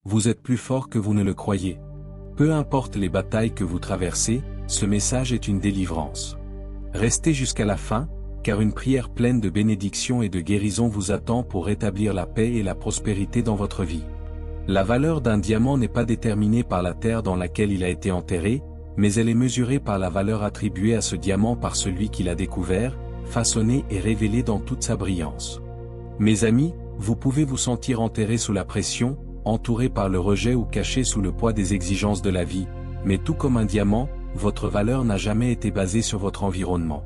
Vous êtes plus fort que vous ne le croyez. Peu importe les batailles que vous traversez, ce message est une délivrance. Restez jusqu'à la fin, car une prière pleine de bénédictions et de guérison vous attend pour rétablir la paix et la prospérité dans votre vie. La valeur d'un diamant n'est pas déterminée par la terre dans laquelle il a été enterré, mais elle est mesurée par la valeur attribuée à ce diamant par celui qui l'a découvert, façonné et révélé dans toute sa brillance. Mes amis, vous pouvez vous sentir enterré sous la pression, entouré par le rejet ou caché sous le poids des exigences de la vie, mais tout comme un diamant, votre valeur n'a jamais été basée sur votre environnement.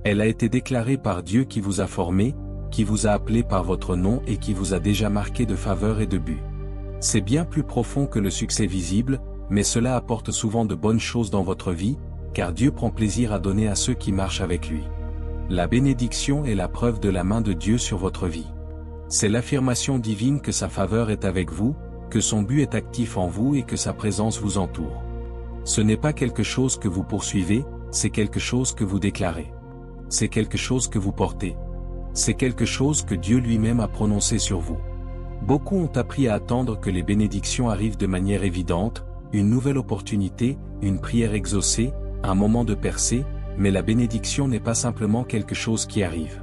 Elle a été déclarée par Dieu qui vous a formé, qui vous a appelé par votre nom et qui vous a déjà marqué de faveur et de but. C'est bien plus profond que le succès visible, mais cela apporte souvent de bonnes choses dans votre vie, car Dieu prend plaisir à donner à ceux qui marchent avec lui. La bénédiction est la preuve de la main de Dieu sur votre vie. C'est l'affirmation divine que sa faveur est avec vous, que son but est actif en vous et que sa présence vous entoure. Ce n'est pas quelque chose que vous poursuivez, c'est quelque chose que vous déclarez. C'est quelque chose que vous portez. C'est quelque chose que Dieu lui-même a prononcé sur vous. Beaucoup ont appris à attendre que les bénédictions arrivent de manière évidente, une nouvelle opportunité, une prière exaucée, un moment de percée, mais la bénédiction n'est pas simplement quelque chose qui arrive.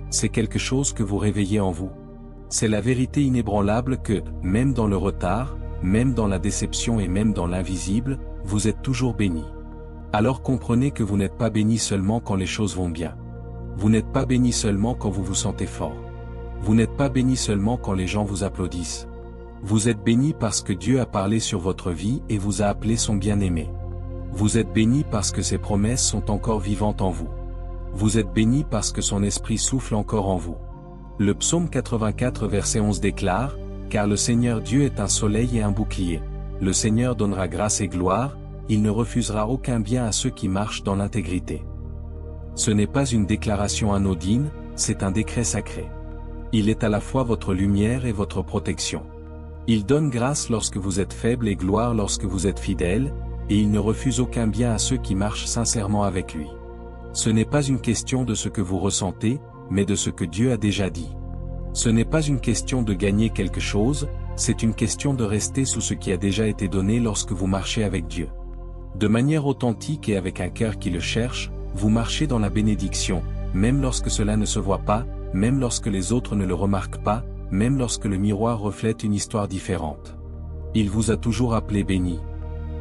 C'est quelque chose que vous réveillez en vous. C'est la vérité inébranlable que, même dans le retard, même dans la déception et même dans l'invisible, vous êtes toujours béni. Alors comprenez que vous n'êtes pas béni seulement quand les choses vont bien. Vous n'êtes pas béni seulement quand vous vous sentez fort. Vous n'êtes pas béni seulement quand les gens vous applaudissent. Vous êtes béni parce que Dieu a parlé sur votre vie et vous a appelé son bien-aimé. Vous êtes béni parce que ses promesses sont encore vivantes en vous. Vous êtes béni parce que son esprit souffle encore en vous. Le psaume 84 verset 11 déclare, « Car le Seigneur Dieu est un soleil et un bouclier. Le Seigneur donnera grâce et gloire, il ne refusera aucun bien à ceux qui marchent dans l'intégrité. » Ce n'est pas une déclaration anodine, c'est un décret sacré. Il est à la fois votre lumière et votre protection. Il donne grâce lorsque vous êtes faible et gloire lorsque vous êtes fidèle, et il ne refuse aucun bien à ceux qui marchent sincèrement avec lui. Ce n'est pas une question de ce que vous ressentez, mais de ce que Dieu a déjà dit. Ce n'est pas une question de gagner quelque chose, c'est une question de rester sous ce qui a déjà été donné lorsque vous marchez avec Dieu. De manière authentique et avec un cœur qui le cherche, vous marchez dans la bénédiction, même lorsque cela ne se voit pas, même lorsque les autres ne le remarquent pas, même lorsque le miroir reflète une histoire différente. Il vous a toujours appelé béni.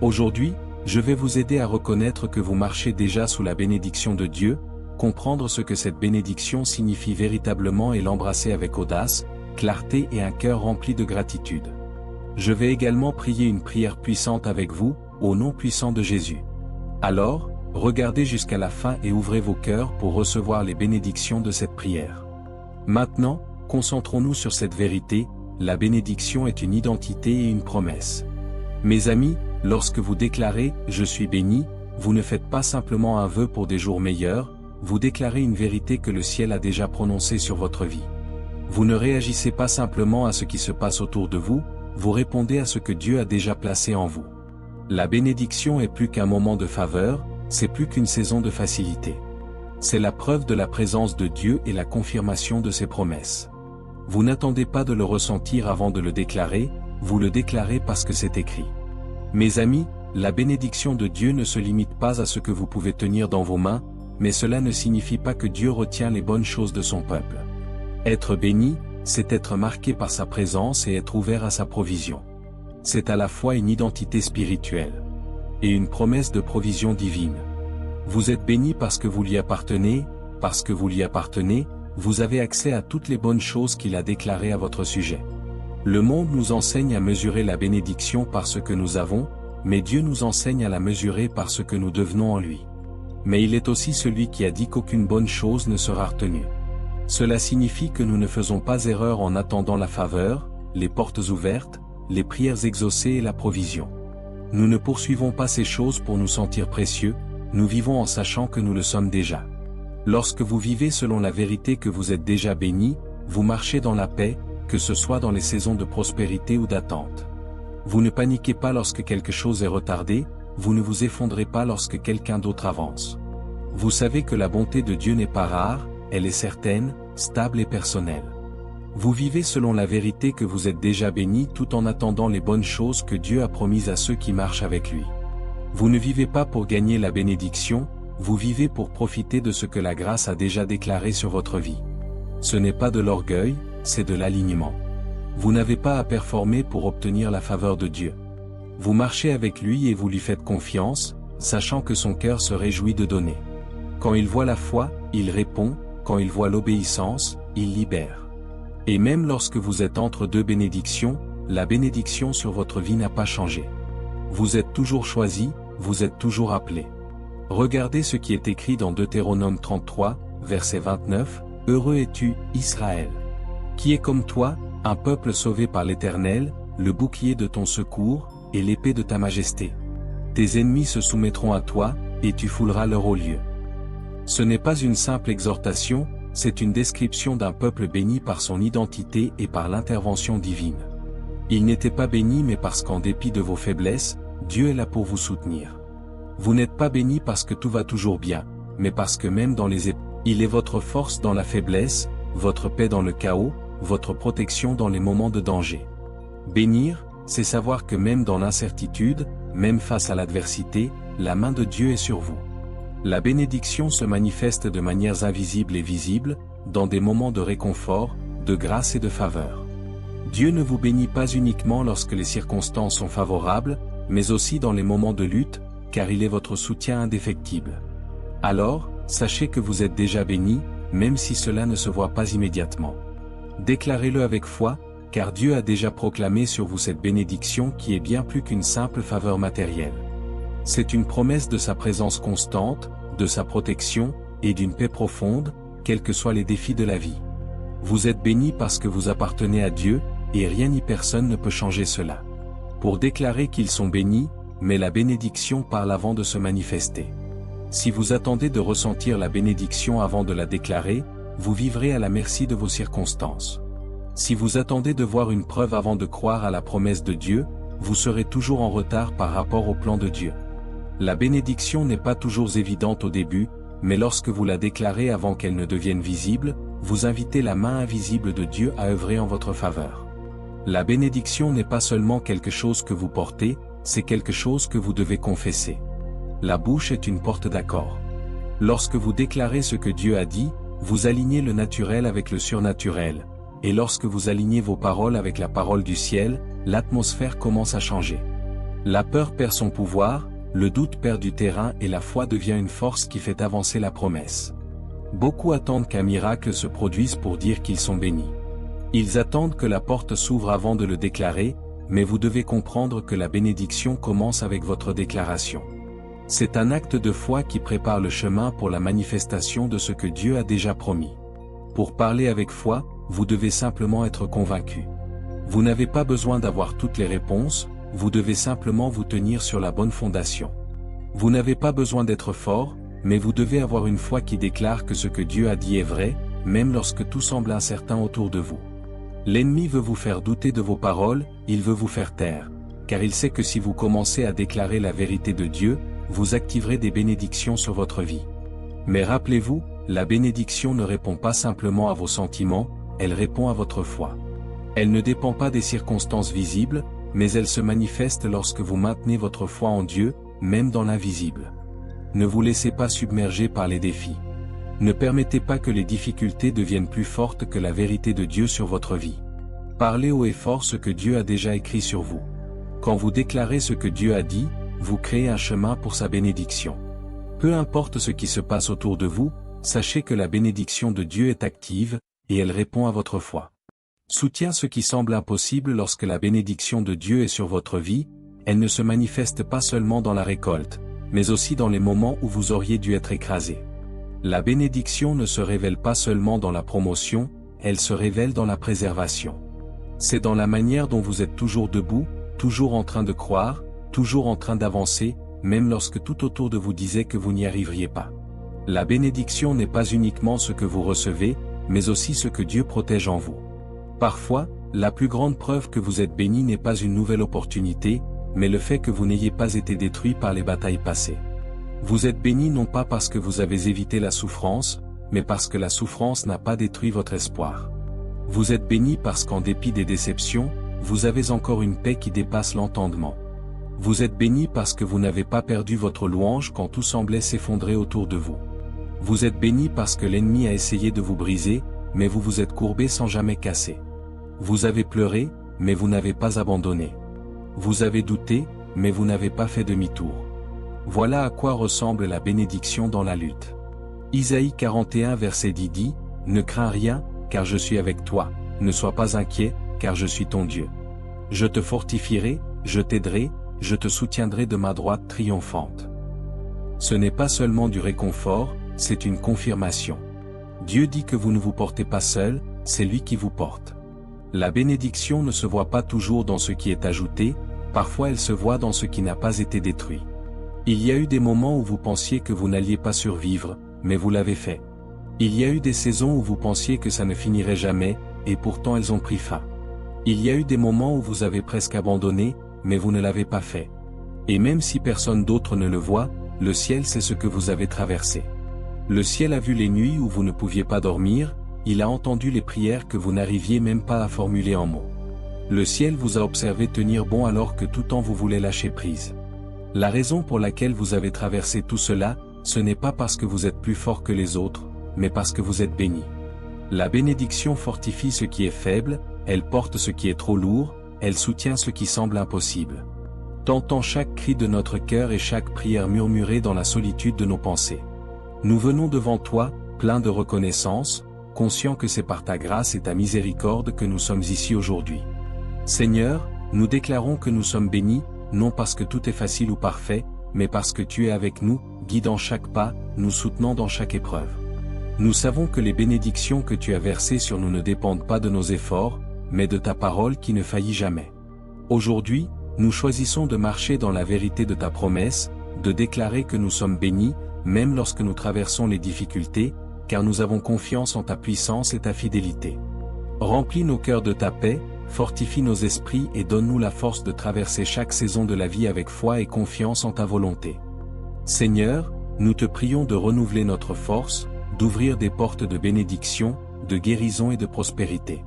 Aujourd'hui, je vais vous aider à reconnaître que vous marchez déjà sous la bénédiction de Dieu, comprendre ce que cette bénédiction signifie véritablement et l'embrasser avec audace, clarté et un cœur rempli de gratitude. Je vais également prier une prière puissante avec vous, au nom puissant de Jésus. Alors, regardez jusqu'à la fin et ouvrez vos cœurs pour recevoir les bénédictions de cette prière. Maintenant, concentrons-nous sur cette vérité, la bénédiction est une identité et une promesse. Mes amis, lorsque vous déclarez « Je suis béni », vous ne faites pas simplement un vœu pour des jours meilleurs, vous déclarez une vérité que le ciel a déjà prononcée sur votre vie. Vous ne réagissez pas simplement à ce qui se passe autour de vous, vous répondez à ce que Dieu a déjà placé en vous. La bénédiction est plus qu'un moment de faveur, c'est plus qu'une saison de facilité. C'est la preuve de la présence de Dieu et la confirmation de ses promesses. Vous n'attendez pas de le ressentir avant de le déclarer, vous le déclarez parce que c'est écrit. Mes amis, la bénédiction de Dieu ne se limite pas à ce que vous pouvez tenir dans vos mains, mais cela ne signifie pas que Dieu retient les bonnes choses de son peuple. Être béni, c'est être marqué par sa présence et être ouvert à sa provision. C'est à la fois une identité spirituelle et une promesse de provision divine. Vous êtes béni parce que vous lui appartenez, parce que vous lui appartenez, vous avez accès à toutes les bonnes choses qu'il a déclarées à votre sujet. Le monde nous enseigne à mesurer la bénédiction par ce que nous avons, mais Dieu nous enseigne à la mesurer par ce que nous devenons en lui. Mais il est aussi celui qui a dit qu'aucune bonne chose ne sera retenue. Cela signifie que nous ne faisons pas erreur en attendant la faveur, les portes ouvertes, les prières exaucées et la provision. Nous ne poursuivons pas ces choses pour nous sentir précieux, nous vivons en sachant que nous le sommes déjà. Lorsque vous vivez selon la vérité que vous êtes déjà béni, vous marchez dans la paix, que ce soit dans les saisons de prospérité ou d'attente. Vous ne paniquez pas lorsque quelque chose est retardé, vous ne vous effondrez pas lorsque quelqu'un d'autre avance. Vous savez que la bonté de Dieu n'est pas rare, elle est certaine, stable et personnelle. Vous vivez selon la vérité que vous êtes déjà béni tout en attendant les bonnes choses que Dieu a promises à ceux qui marchent avec lui. Vous ne vivez pas pour gagner la bénédiction, vous vivez pour profiter de ce que la grâce a déjà déclaré sur votre vie. Ce n'est pas de l'orgueil, c'est de l'alignement. Vous n'avez pas à performer pour obtenir la faveur de Dieu. Vous marchez avec lui et vous lui faites confiance, sachant que son cœur se réjouit de donner. Quand il voit la foi, il répond, quand il voit l'obéissance, il libère. Et même lorsque vous êtes entre deux bénédictions, la bénédiction sur votre vie n'a pas changé. Vous êtes toujours choisi, vous êtes toujours appelé. Regardez ce qui est écrit dans Deutéronome 33, verset 29, « Heureux es-tu, Israël, qui est comme toi, un peuple sauvé par l'Éternel, le bouclier de ton secours, et l'épée de ta majesté. Tes ennemis se soumettront à toi, et tu fouleras leur haut lieu. » Ce n'est pas une simple exhortation, c'est une description d'un peuple béni par son identité et par l'intervention divine. Il n'était pas béni mais parce qu'en dépit de vos faiblesses, Dieu est là pour vous soutenir. Vous n'êtes pas béni parce que tout va toujours bien, mais parce que même dans les épreuves, il est votre force dans la faiblesse, votre paix dans le chaos, votre protection dans les moments de danger. Bénir, c'est savoir que même dans l'incertitude, même face à l'adversité, la main de Dieu est sur vous. La bénédiction se manifeste de manières invisibles et visibles, dans des moments de réconfort, de grâce et de faveur. Dieu ne vous bénit pas uniquement lorsque les circonstances sont favorables, mais aussi dans les moments de lutte, car il est votre soutien indéfectible. Alors, sachez que vous êtes déjà béni, même si cela ne se voit pas immédiatement. Déclarez-le avec foi, car Dieu a déjà proclamé sur vous cette bénédiction qui est bien plus qu'une simple faveur matérielle. C'est une promesse de sa présence constante, de sa protection, et d'une paix profonde, quels que soient les défis de la vie. Vous êtes béni parce que vous appartenez à Dieu, et rien ni personne ne peut changer cela. Pour déclarer qu'ils sont bénis, mais la bénédiction parle avant de se manifester. Si vous attendez de ressentir la bénédiction avant de la déclarer, vous vivrez à la merci de vos circonstances. Si vous attendez de voir une preuve avant de croire à la promesse de Dieu, vous serez toujours en retard par rapport au plan de Dieu. La bénédiction n'est pas toujours évidente au début, mais lorsque vous la déclarez avant qu'elle ne devienne visible, vous invitez la main invisible de Dieu à œuvrer en votre faveur. La bénédiction n'est pas seulement quelque chose que vous portez, c'est quelque chose que vous devez confesser. La bouche est une porte d'accord. Lorsque vous déclarez ce que Dieu a dit, vous alignez le naturel avec le surnaturel, et lorsque vous alignez vos paroles avec la parole du ciel, l'atmosphère commence à changer. La peur perd son pouvoir, le doute perd du terrain et la foi devient une force qui fait avancer la promesse. Beaucoup attendent qu'un miracle se produise pour dire qu'ils sont bénis. Ils attendent que la porte s'ouvre avant de le déclarer, mais vous devez comprendre que la bénédiction commence avec votre déclaration. C'est un acte de foi qui prépare le chemin pour la manifestation de ce que Dieu a déjà promis. Pour parler avec foi, vous devez simplement être convaincu. Vous n'avez pas besoin d'avoir toutes les réponses, vous devez simplement vous tenir sur la bonne fondation. Vous n'avez pas besoin d'être fort, mais vous devez avoir une foi qui déclare que ce que Dieu a dit est vrai, même lorsque tout semble incertain autour de vous. L'ennemi veut vous faire douter de vos paroles, il veut vous faire taire, car il sait que si vous commencez à déclarer la vérité de Dieu, vous activerez des bénédictions sur votre vie. Mais rappelez-vous, la bénédiction ne répond pas simplement à vos sentiments, elle répond à votre foi. Elle ne dépend pas des circonstances visibles, mais elle se manifeste lorsque vous maintenez votre foi en Dieu, même dans l'invisible. Ne vous laissez pas submerger par les défis. Ne permettez pas que les difficultés deviennent plus fortes que la vérité de Dieu sur votre vie. Parlez haut et fort ce que Dieu a déjà écrit sur vous. Quand vous déclarez ce que Dieu a dit, vous créez un chemin pour sa bénédiction. Peu importe ce qui se passe autour de vous, sachez que la bénédiction de Dieu est active, et elle répond à votre foi. Soutient ce qui semble impossible lorsque la bénédiction de Dieu est sur votre vie, elle ne se manifeste pas seulement dans la récolte, mais aussi dans les moments où vous auriez dû être écrasé. La bénédiction ne se révèle pas seulement dans la promotion, elle se révèle dans la préservation. C'est dans la manière dont vous êtes toujours debout, toujours en train de croire, toujours en train d'avancer, même lorsque tout autour de vous disait que vous n'y arriveriez pas. La bénédiction n'est pas uniquement ce que vous recevez, mais aussi ce que Dieu protège en vous. Parfois, la plus grande preuve que vous êtes béni n'est pas une nouvelle opportunité, mais le fait que vous n'ayez pas été détruit par les batailles passées. Vous êtes béni non pas parce que vous avez évité la souffrance, mais parce que la souffrance n'a pas détruit votre espoir. Vous êtes bénis parce qu'en dépit des déceptions, vous avez encore une paix qui dépasse l'entendement. Vous êtes bénis parce que vous n'avez pas perdu votre louange quand tout semblait s'effondrer autour de vous. Vous êtes bénis parce que l'ennemi a essayé de vous briser, mais vous vous êtes courbés sans jamais casser. Vous avez pleuré, mais vous n'avez pas abandonné. Vous avez douté, mais vous n'avez pas fait demi-tour. Voilà à quoi ressemble la bénédiction dans la lutte. Isaïe 41 verset 10 dit, « Ne crains rien, car je suis avec toi, ne sois pas inquiet, car je suis ton Dieu. Je te fortifierai, je t'aiderai, je te soutiendrai de ma droite triomphante. » Ce n'est pas seulement du réconfort, c'est une confirmation. Dieu dit que vous ne vous portez pas seul, c'est lui qui vous porte. La bénédiction ne se voit pas toujours dans ce qui est ajouté, parfois elle se voit dans ce qui n'a pas été détruit. Il y a eu des moments où vous pensiez que vous n'alliez pas survivre, mais vous l'avez fait. Il y a eu des saisons où vous pensiez que ça ne finirait jamais, et pourtant elles ont pris fin. Il y a eu des moments où vous avez presque abandonné, mais vous ne l'avez pas fait. Et même si personne d'autre ne le voit, le ciel sait ce que vous avez traversé. Le ciel a vu les nuits où vous ne pouviez pas dormir, il a entendu les prières que vous n'arriviez même pas à formuler en mots. Le ciel vous a observé tenir bon alors que tout temps vous voulez lâcher prise. La raison pour laquelle vous avez traversé tout cela, ce n'est pas parce que vous êtes plus fort que les autres, mais parce que vous êtes bénis. La bénédiction fortifie ce qui est faible, elle porte ce qui est trop lourd, elle soutient ce qui semble impossible. T'entends chaque cri de notre cœur et chaque prière murmurée dans la solitude de nos pensées. Nous venons devant toi, pleins de reconnaissance, conscients que c'est par ta grâce et ta miséricorde que nous sommes ici aujourd'hui. Seigneur, nous déclarons que nous sommes bénis, non parce que tout est facile ou parfait, mais parce que tu es avec nous, guidant chaque pas, nous soutenant dans chaque épreuve. Nous savons que les bénédictions que tu as versées sur nous ne dépendent pas de nos efforts, mais de ta parole qui ne faillit jamais. Aujourd'hui, nous choisissons de marcher dans la vérité de ta promesse, de déclarer que nous sommes bénis, même lorsque nous traversons les difficultés, car nous avons confiance en ta puissance et ta fidélité. Remplis nos cœurs de ta paix, fortifie nos esprits et donne-nous la force de traverser chaque saison de la vie avec foi et confiance en ta volonté. Seigneur, nous te prions de renouveler notre force, d'ouvrir des portes de bénédiction, de guérison et de prospérité.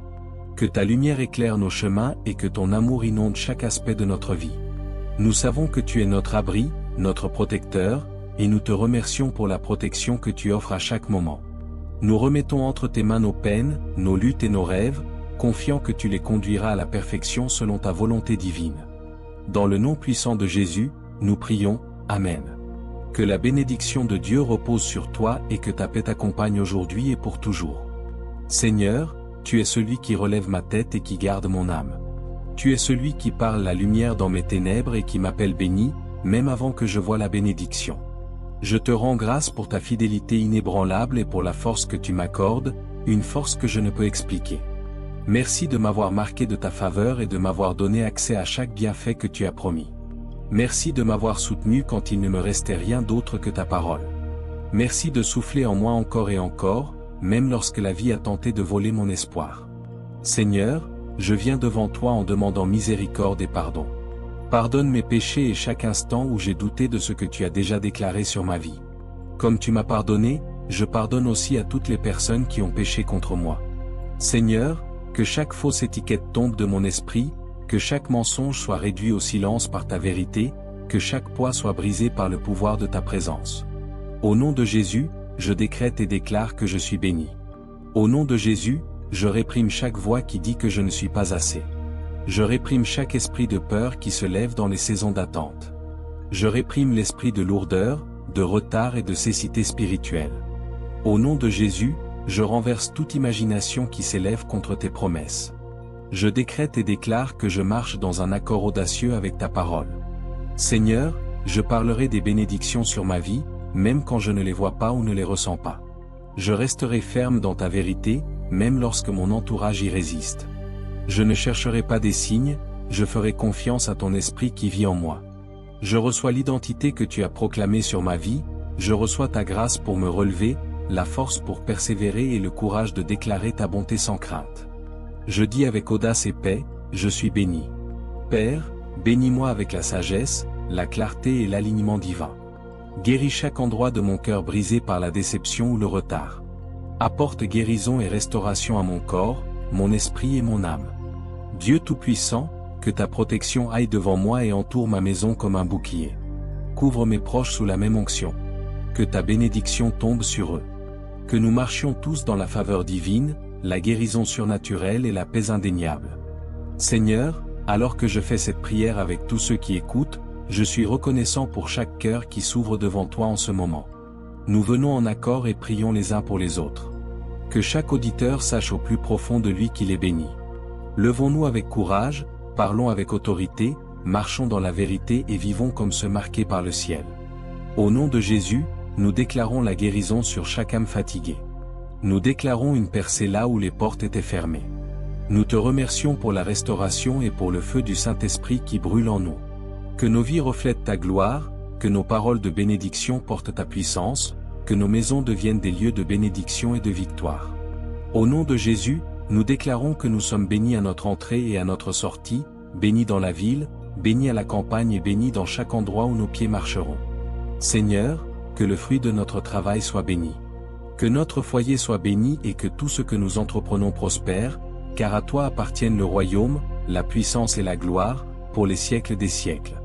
Que ta lumière éclaire nos chemins et que ton amour inonde chaque aspect de notre vie. Nous savons que tu es notre abri, notre protecteur, et nous te remercions pour la protection que tu offres à chaque moment. Nous remettons entre tes mains nos peines, nos luttes et nos rêves, confiants que tu les conduiras à la perfection selon ta volonté divine. Dans le nom puissant de Jésus, nous prions, Amen. Que la bénédiction de Dieu repose sur toi et que ta paix t'accompagne aujourd'hui et pour toujours. Seigneur, tu es celui qui relève ma tête et qui garde mon âme. Tu es celui qui parle la lumière dans mes ténèbres et qui m'appelle béni, même avant que je voie la bénédiction. Je te rends grâce pour ta fidélité inébranlable et pour la force que tu m'accordes, une force que je ne peux expliquer. Merci de m'avoir marqué de ta faveur et de m'avoir donné accès à chaque bienfait que tu as promis. Merci de m'avoir soutenu quand il ne me restait rien d'autre que ta parole. Merci de souffler en moi encore et encore, même lorsque la vie a tenté de voler mon espoir. Seigneur, je viens devant toi en demandant miséricorde et pardon. Pardonne mes péchés et chaque instant où j'ai douté de ce que tu as déjà déclaré sur ma vie. Comme tu m'as pardonné, je pardonne aussi à toutes les personnes qui ont péché contre moi. Seigneur, que chaque fausse étiquette tombe de mon esprit, que chaque mensonge soit réduit au silence par ta vérité, que chaque poids soit brisé par le pouvoir de ta présence. Au nom de Jésus, je décrète et déclare que je suis béni. Au nom de Jésus, je réprime chaque voix qui dit que je ne suis pas assez. Je réprime chaque esprit de peur qui se lève dans les saisons d'attente. Je réprime l'esprit de lourdeur, de retard et de cécité spirituelle. Au nom de Jésus, je renverse toute imagination qui s'élève contre tes promesses. Je décrète et déclare que je marche dans un accord audacieux avec ta parole. Seigneur, je parlerai des bénédictions sur ma vie, même quand je ne les vois pas ou ne les ressens pas. Je resterai ferme dans ta vérité, même lorsque mon entourage y résiste. Je ne chercherai pas des signes, je ferai confiance à ton esprit qui vit en moi. Je reçois l'identité que tu as proclamée sur ma vie, je reçois ta grâce pour me relever, la force pour persévérer et le courage de déclarer ta bonté sans crainte. Je dis avec audace et paix, je suis béni. Père, bénis-moi avec la sagesse, la clarté et l'alignement divin. Guéris chaque endroit de mon cœur brisé par la déception ou le retard. Apporte guérison et restauration à mon corps, mon esprit et mon âme. Dieu Tout-Puissant, que ta protection aille devant moi et entoure ma maison comme un bouclier. Couvre mes proches sous la même onction. Que ta bénédiction tombe sur eux. Que nous marchions tous dans la faveur divine, la guérison surnaturelle et la paix indéniable. Seigneur, alors que je fais cette prière avec tous ceux qui écoutent, je suis reconnaissant pour chaque cœur qui s'ouvre devant toi en ce moment. Nous venons en accord et prions les uns pour les autres. Que chaque auditeur sache au plus profond de lui qu'il est béni. Levons-nous avec courage, parlons avec autorité, marchons dans la vérité et vivons comme ceux marqués par le ciel. Au nom de Jésus, nous déclarons la guérison sur chaque âme fatiguée. Nous déclarons une percée là où les portes étaient fermées. Nous te remercions pour la restauration et pour le feu du Saint-Esprit qui brûle en nous. Que nos vies reflètent ta gloire, que nos paroles de bénédiction portent ta puissance, que nos maisons deviennent des lieux de bénédiction et de victoire. Au nom de Jésus, nous déclarons que nous sommes bénis à notre entrée et à notre sortie, bénis dans la ville, bénis à la campagne et bénis dans chaque endroit où nos pieds marcheront. Seigneur, que le fruit de notre travail soit béni. Que notre foyer soit béni et que tout ce que nous entreprenons prospère, car à toi appartiennent le royaume, la puissance et la gloire, pour les siècles des siècles.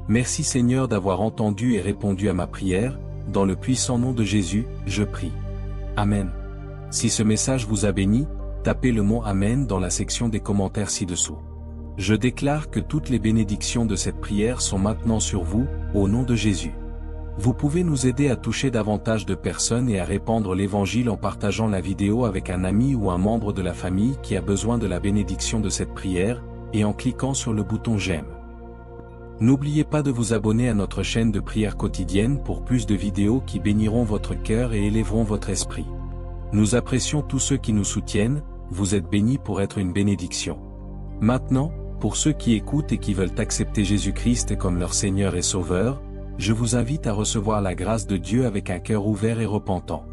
Merci Seigneur d'avoir entendu et répondu à ma prière, dans le puissant nom de Jésus, je prie. Amen. Si ce message vous a béni, tapez le mot Amen dans la section des commentaires ci-dessous. Je déclare que toutes les bénédictions de cette prière sont maintenant sur vous, au nom de Jésus. Vous pouvez nous aider à toucher davantage de personnes et à répandre l'évangile en partageant la vidéo avec un ami ou un membre de la famille qui a besoin de la bénédiction de cette prière, et en cliquant sur le bouton j'aime. N'oubliez pas de vous abonner à notre chaîne de prière quotidienne pour plus de vidéos qui béniront votre cœur et élèveront votre esprit. Nous apprécions tous ceux qui nous soutiennent, vous êtes bénis pour être une bénédiction. Maintenant, pour ceux qui écoutent et qui veulent accepter Jésus-Christ comme leur Seigneur et Sauveur, je vous invite à recevoir la grâce de Dieu avec un cœur ouvert et repentant.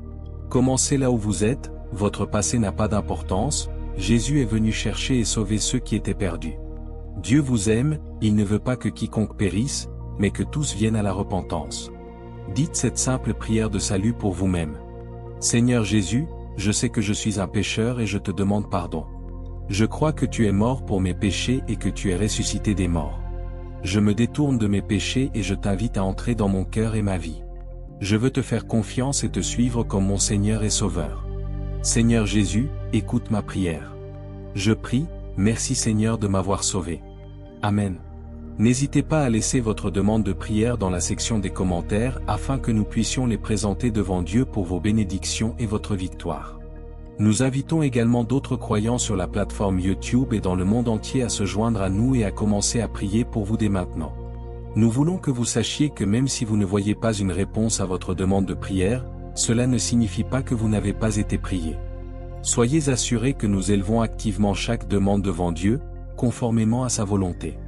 Commencez là où vous êtes, votre passé n'a pas d'importance, Jésus est venu chercher et sauver ceux qui étaient perdus. Dieu vous aime, il ne veut pas que quiconque périsse, mais que tous viennent à la repentance. Dites cette simple prière de salut pour vous-même. Seigneur Jésus, je sais que je suis un pécheur et je te demande pardon. Je crois que tu es mort pour mes péchés et que tu es ressuscité des morts. Je me détourne de mes péchés et je t'invite à entrer dans mon cœur et ma vie. Je veux te faire confiance et te suivre comme mon Seigneur et Sauveur. Seigneur Jésus, écoute ma prière. Je prie, merci Seigneur de m'avoir sauvé. Amen. N'hésitez pas à laisser votre demande de prière dans la section des commentaires afin que nous puissions les présenter devant Dieu pour vos bénédictions et votre victoire. Nous invitons également d'autres croyants sur la plateforme YouTube et dans le monde entier à se joindre à nous et à commencer à prier pour vous dès maintenant. Nous voulons que vous sachiez que même si vous ne voyez pas une réponse à votre demande de prière, cela ne signifie pas que vous n'avez pas été prié. Soyez assurés que nous élevons activement chaque demande devant Dieu, conformément à sa volonté.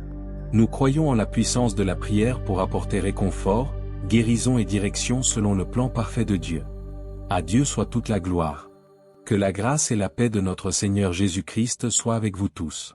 Nous croyons en la puissance de la prière pour apporter réconfort, guérison et direction selon le plan parfait de Dieu. À Dieu soit toute la gloire. Que la grâce et la paix de notre Seigneur Jésus-Christ soient avec vous tous.